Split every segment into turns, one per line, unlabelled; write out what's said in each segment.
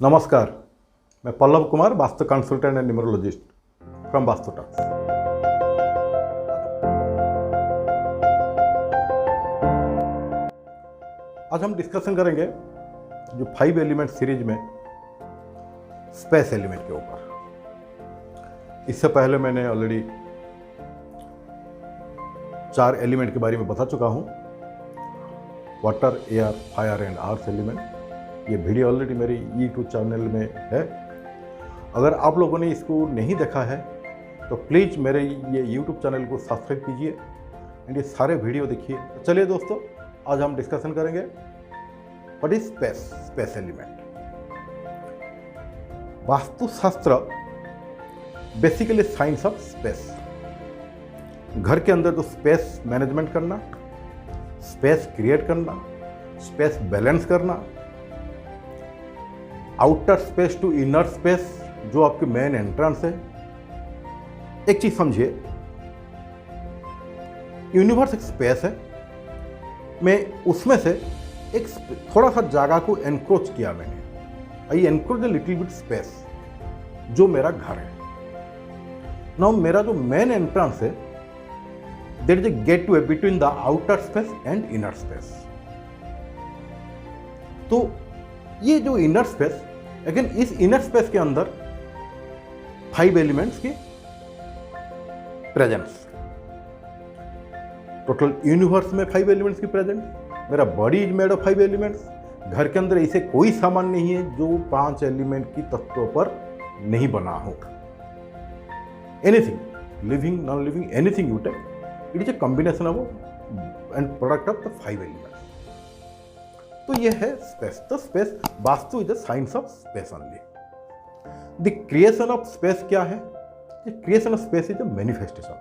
नमस्कार, मैं Pallav Kumar, Vastu consultant and numerologist from Vastu Talks. आज हम डिस्कशन करेंगे जो 5 एलिमेंट सीरीज में स्पेस एलिमेंट के ऊपर। इससे पहले मैंने ऑलरेडी 4 एलिमेंट के बारे में बता चुका हूं, water, air, fire and earth element. ये वीडियो ऑलरेडी मेरे यूट्यूब चैनल में है। अगर आप लोगों ने इसको नहीं देखा है तो प्लीज़ मेरे ये यूट्यूब चैनल को सब्सक्राइब कीजिए एंड ये सारे वीडियो देखिए। तो चलिए दोस्तों, आज हम डिस्कशन करेंगे what is space element. Vastushastra basically science of space. घर के अंदर तो स्पेस मैनेजमेंट करना, स्पेस क्रिएट करना, स्पेस बैलेंस करना, outer space to inner space जो आपके मेन एंट्रेंस है। एक चीज समझिए, यूनिवर्स एक स्पेस है, मैं उसमें से एक थोड़ा सा जगह को एनक्रोच किया मैंने। I encroach a little bit space जो मेरा घर है। नाउ मेरा जो मेन एंट्रेंस है, there is a gateway between the outer space and inner space. तो ये जो इनर स्पेस, अगेन इस इनर स्पेस के अंदर 5 एलिमेंट्स की प्रेजेंस। टोटल यूनिवर्स में 5 एलिमेंट्स की प्रेजेंस। मेरा body is made of 5 elements. घर के अंदर ऐसे कोई सामान नहीं है जो 5 एलिमेंट की तत्वों पर नहीं बना हो। Anything, living, non living, anything you take, it is a combination of and product of the 5 elements. तो ये है स्पेस। तो space, Vastu is the science of space only. The creation of space क्या है? The creation of space is the manifestation,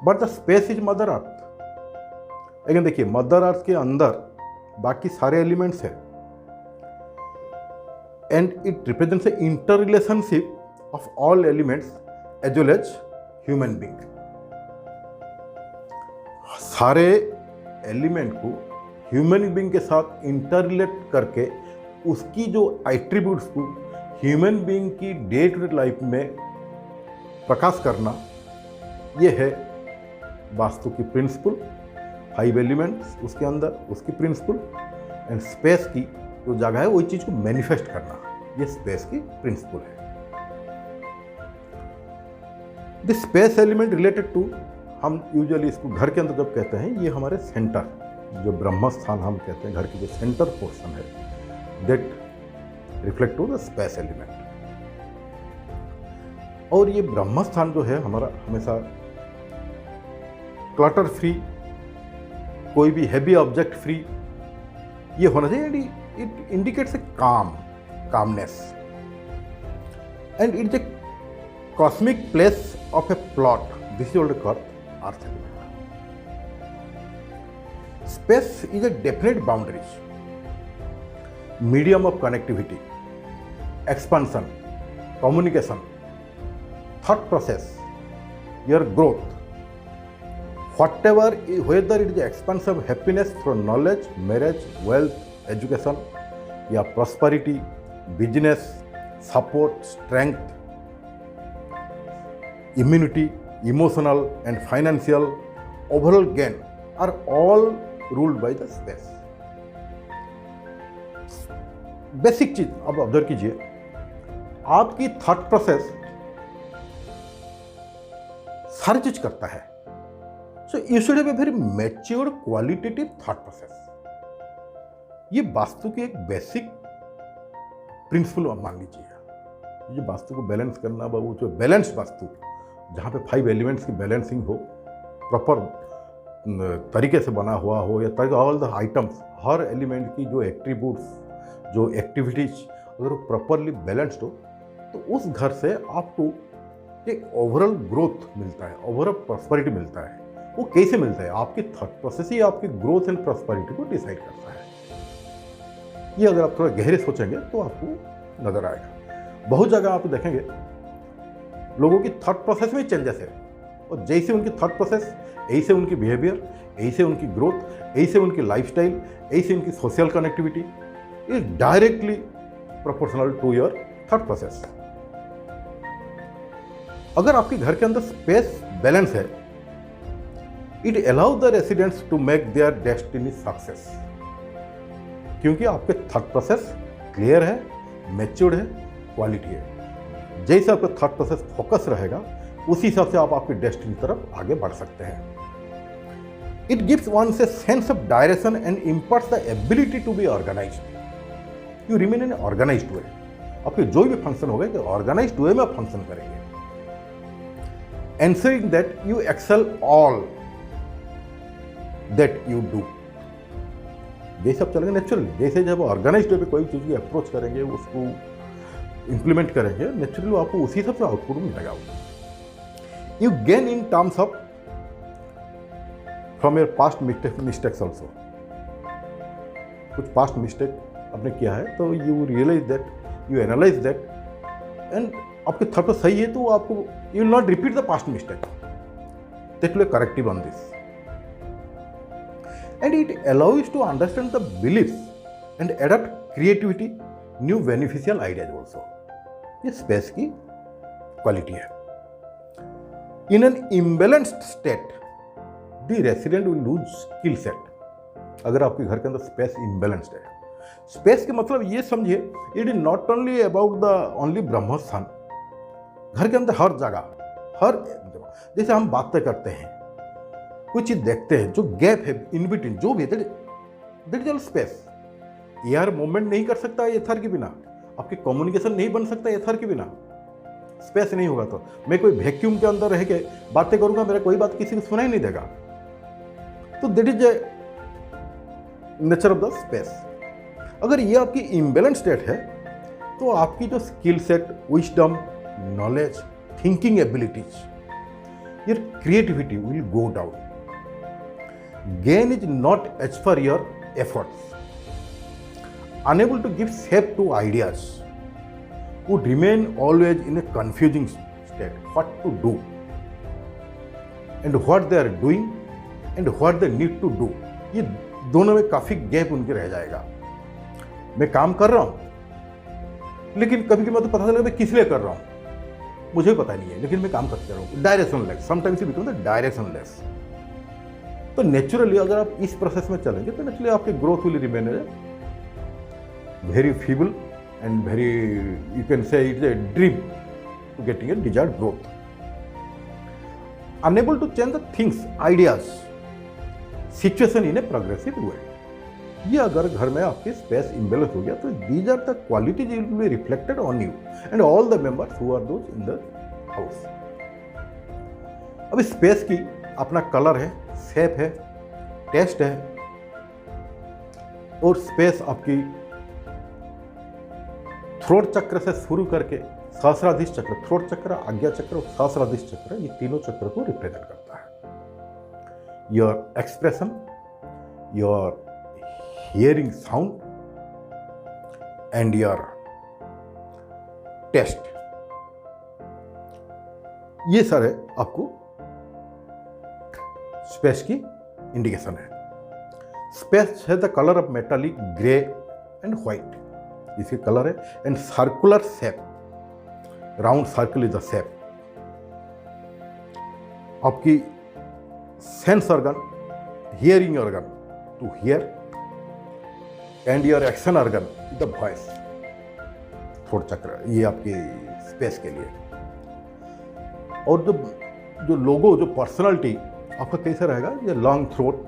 but the space is mother earth. लेकिन देखिए, mother earth के अंदर बाकी सारे एलिमेंट्स है and it represents a inter relationship of all elements as well as human being. सारे एलिमेंट को human being के साथ इंटर रिलेट करके उसकी जो एट्रीब्यूट्स को ह्यूमन बीइंग की डे टू डे लाइफ में प्रकाश करना, ये है वास्तु की प्रिंसिपल। 5 एलिमेंट्स उसके अंदर, उसकी प्रिंसिपल एंड स्पेस की जो जगह है वही चीज को मैनिफेस्ट करना, ये स्पेस की प्रिंसिपल है। The space element related to, हम यूजुअली इसको घर के अंदर जब कहते हैं, ये हमारे सेंटर, जो ब्रह्म स्थान हम कहते हैं, घर की जो सेंटर पोर्शन है, that reflect to the space element. और ये ब्रह्म स्थान जो है हमारा हमेशा क्लटर फ्री, कोई भी हैवी ऑब्जेक्ट फ्री ये होना चाहिए। It indicates a calmness and it's a cosmic place of A plot. This is also called earth element. Space is a definite boundaries, medium of connectivity, expansion, communication, thought process, your growth, whatever, whether it is expansion of happiness through knowledge, marriage, wealth, education, या prosperity, business, support, strength, immunity, emotional and financial, overall gain are all ruled by the space. Basic चीज अब observe कीजिए, आपकी thought process सारी चीज करता है। So you should have a very mature qualitative thought process. ये वास्तु की एक बेसिक प्रिंसिपल मान लीजिए। ये वास्तु को बैलेंस करना, वो जो बैलेंस वास्तु जहां पे 5 एलिमेंट्स की बैलेंसिंग हो, प्रॉपर तरीके से बना हुआ हो, या all the items, her element की जो एट्रीब्यूट्स, जो एक्टिविटीज अगर वो प्रॉपरली बैलेंस्ड हो, तो उस घर से आपको एक ओवरऑल ग्रोथ मिलता है, ओवरऑल प्रॉस्पेरिटी मिलता है। वो कैसे मिलता है? आपकी थॉट प्रोसेस ही आपकी ग्रोथ एंड प्रॉस्पेरिटी को डिसाइड करता है। ये अगर आप थोड़ा गहरे सोचेंगे तो आपको नजर आएगा। बहुत जगह आप देखेंगे लोगों की थॉट प्रोसेस में चेंजेस है, और जैसे उनकी थॉट प्रोसेस, ऐसे उनकी बिहेवियर, ऐसे उनकी ग्रोथ, ऐसे उनकी लाइफस्टाइल, ऐसे उनकी social connectivity is directly proportional to your thought process. अगर आपके घर के अंदर स्पेस बैलेंस है, it allow the residents to make their destiny success, क्योंकि आपके थॉट प्रोसेस क्लियर है, मैच्योर्ड है, क्वालिटी है। जैसे आपका थॉट प्रोसेस फोकस रहेगा, उसी हिसाब से आप आपकी डेस्टिनी की तरफ आगे बढ़ सकते हैं। It gives one's sense of direction and imparts the ability to be organized. You remain in organized way. आपके जो भी फंक्शन होगा कि ऑर्गेनाइज्ड वे में आप फंक्शन करेंगे, ensuring that you excel all that you do। जैसे आप चलेंगे नेचुरली, जैसे जब ऑर्गेनाइज्ड वे पे कोई चीज़ की अप्रोच करेंगे, उसको इंप्लीमेंट करेंगे, नेचुरली आपको उसी हिसाब से आउटपुट मिलेगा। You gain in terms of from your past mistakes also. कुछ पास्ट मिस्टेक आपने किया है तो you realise that, you analyse that, and आपके थॉट सही है तो आपको you will not repeat the past mistake, that will corrective on this, and it allows to understand the beliefs and adapt creativity, new beneficial ideas also. ये space की quality है। In an imbalanced state the resident will lose skill set. अगर आपके घर के अंदर space imbalanced है, space के मतलब ये समझिए, it is not only about the only Brahmasthan. घर के अंदर हर जगह, हर जैसे हम बातें करते हैं, कुछ चीज देखते हैं, जो गैप है इन बिटवीन, जो भी है, that is all space. Air movement नहीं कर सकता एथर के बिना, आपकी कम्युनिकेशन नहीं बन सकता एथर के बिना, स्पेस नहीं होगा। तो मैं कोई वैक्यूम के अंदर रह के बातें करूंगा, मेरा कोई बात किसी को सुनाई नहीं देगा। तो that is a nature of the space. अगर ये आपकी इम्बैलेंस स्टेट है तो आपकी जो skill set, wisdom, knowledge, thinking abilities, your creativity will go down. Gain is not as per your efforts, unable to give shape to ideas, would remain always in a confusing state, what to do and what they are doing and what they need to do। ये दोनों में काफी gap उनके रह जाएगा। मैं काम कर रहा हूं, लेकिन कभी कभी तो पता चलेगा मैं किस लिए कर रहा हूं, मुझे पता नहीं है, लेकिन मैं काम करते रहा हूं। Directionless, sometimes you become the directionless. तो नेचुरली अगर आप इस प्रोसेस में चलेंगे तो नेचुरली आपके growth will remain very feeble and very, you can say it's a dream to getting a desired growth। Unable to change the things, ideas, situation in a progressive way। ये अगर घर में आपकी space imbalance हो गया तो these are the qualities will be reflected on you and all the members who are those in the house। अब space की अपना कलर है, शेप है, टेस्ट है, और स्पेस आपकी थ्रोट चक्र से शुरू करके सहस्राधीश चक्र, थ्रोट चक्र, आज्ञा चक्र और सहस्राधीश चक्र, ये तीनों चक्र को रिप्रेजेंट करता है। Your expression, your hearing sound and your taste, ये सारे आपको स्पेस की इंडिकेशन है। स्पेस है the colour of metallic grey and white, इसके कलर है, and circular shape, round circle is the shape. आपकी sense organ, hearing organ to hear, and your action organ the voice, throat chakra, ये आपकी space के लिए। और जो लोगो, जो पर्सनालिटी आपका कैसा रहेगा, ये long throat,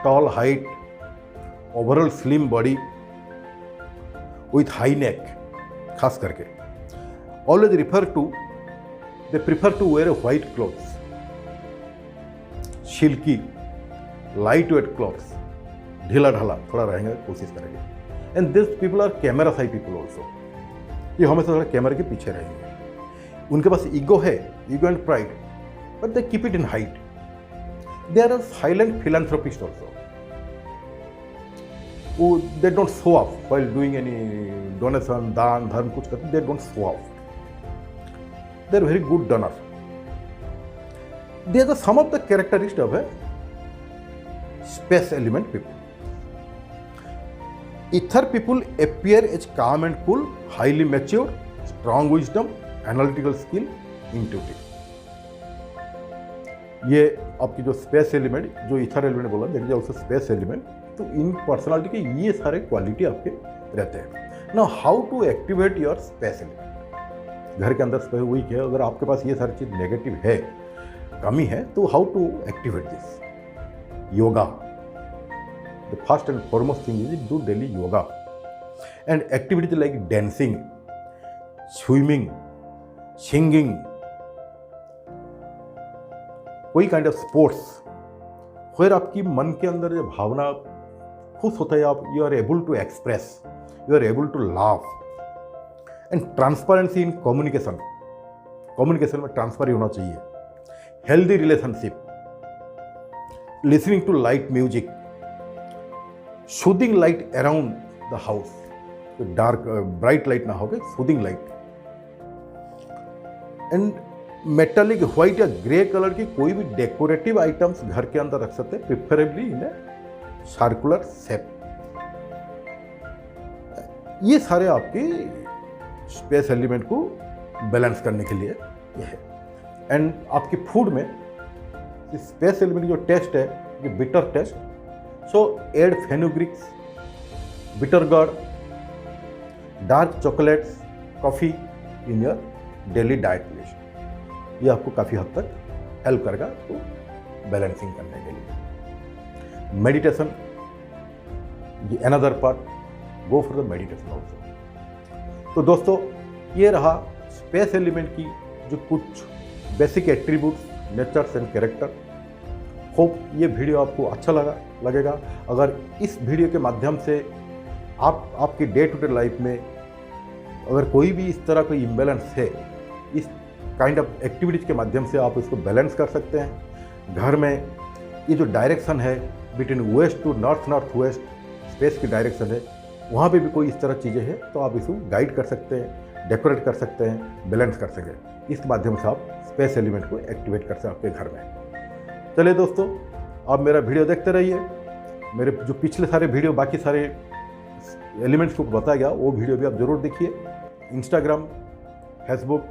tall height, overall slim body with high neck, खास करके always they prefer to wear a white clothes, silky lightweight clothes, ढीला ढाला थोड़ा रहेंगे, कोशिश करेंगे। and these people are camera shy people also, ये हमेशा थोड़ा कैमरा के पीछे रहेंगे। उनके पास ईगो है, ego and pride, but they keep it in height। they are a silent philanthropist also, वो they don't show off while doing any donation, दान धर्म कुछ करते, they don't show off, they are very good donor। they are the some of the characteristics of a space element people। Ether people appear as calm and cool, highly mature, strong wisdom, analytical skill, intuitive. ये आपकी जो space element, जो ether element बोला, that is also space element. तो इन personality के ये सारे quality आपके रहते हैं। Now how to activate your space element? घर के अंदर स्पेस वही है, अगर आपके पास ये सारी चीज़ नेगेटिव है, कमी है, तो how to activate this? Yoga, the first and foremost thing is do daily yoga and activities like dancing, swimming, singing, कोई काइंड ऑफ स्पोर्ट्स where आपकी मन के अंदर जो भावना खुश होता है, आप you are able to express, you are able to laugh, and transparency in communication, communication में ट्रांसफर होना चाहिए, healthy relationship, listening to light music, soothing light around the house, dark bright light ना होगा, soothing light, and metallic white या grey colour की कोई भी decorative items घर के अंदर रख सकते हैं, preferably in a circular shape. ये सारे आपके स्पेस एलिमेंट को बैलेंस करने के लिए ये है। एंड आपकी फूड में स्पेस एलिमेंट जो टेस्ट है, जो bitter taste, so add fenugreeks, bitter gourd, dark chocolates, coffee in your daily diet list। ये आपको काफ़ी हद तक हेल्प करेगा तो बैलेंसिंग करने के लिए। मेडिटेशन, ये another part, go for the meditation also. तो दोस्तों, ये रहा स्पेस एलिमेंट की जो कुछ basic attributes, natures and character. Hope ये वीडियो आपको अच्छा लगेगा। अगर इस वीडियो के माध्यम से आपकी डे टू डे लाइफ में अगर कोई भी इस तरह कोई इम्बैलेंस है, इस काइंड ऑफ एक्टिविटीज़ के माध्यम से आप इसको बैलेंस कर सकते हैं। घर में ये जो डायरेक्शन है between west to north west space की डायरेक्शन है, वहाँ पे भी कोई इस तरह चीज़ें हैं तो आप इसको गाइड कर सकते हैं, डेकोरेट कर सकते हैं, बैलेंस कर सकते हैं। इस माध्यम से आप स्पेस एलिमेंट को एक्टिवेट कर सकते हैं आपके घर में। चलिए दोस्तों, आप मेरा वीडियो देखते रहिए। मेरे जो पिछले सारे वीडियो, बाकी सारे एलिमेंट्स को बताया गया, वो वीडियो भी आप जरूर देखिए। इंस्टाग्राम, फेसबुक,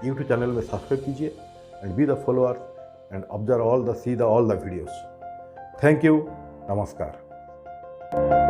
यूट्यूब चैनल में सब्सक्राइब कीजिए and be the followers and observe all the videos. Thank you, नमस्कार।